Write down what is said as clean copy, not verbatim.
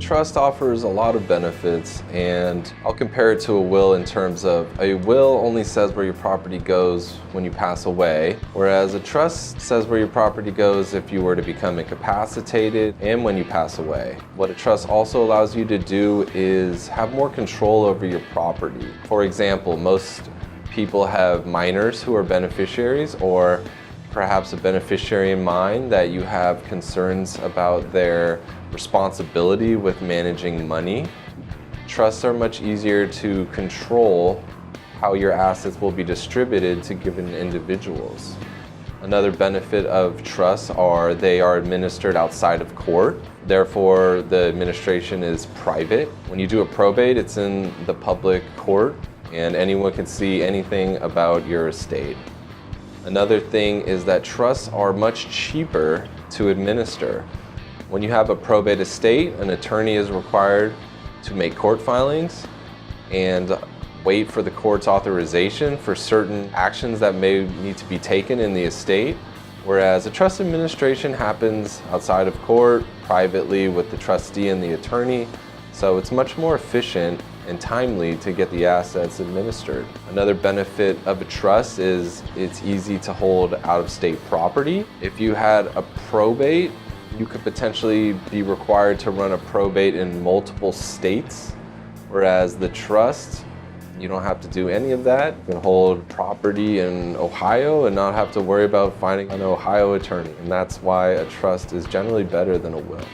trust offers a lot of benefits, and I'll compare it to a will in terms of a will only says where your property goes when you pass away, whereas a trust says where your property goes if you were to become incapacitated and when you pass away. What a trust also allows you to do is have more control over your property. For example, most people have minors who are beneficiaries, or perhaps a beneficiary in mind that you have concerns about their responsibility with managing money. Trusts are much easier to control how your assets will be distributed to given individuals. Another benefit of trusts are they are administered outside of court. Therefore, the administration is private. When you do a probate, it's in the public court and anyone can see anything about your estate. Another thing is that trusts are much cheaper to administer. When you have a probate estate, an attorney is required to make court filings and wait for the court's authorization for certain actions that may need to be taken in the estate, whereas a trust administration happens outside of court, privately with the trustee and the attorney, so it's much more efficient and timely to get the assets administered. Another benefit of a trust is it's easy to hold out-of-state property. If you had a probate, you could potentially be required to run a probate in multiple states, whereas the trust, you don't have to do any of that. You can hold property in Ohio and not have to worry about finding an Ohio attorney, and that's why a trust is generally better than a will.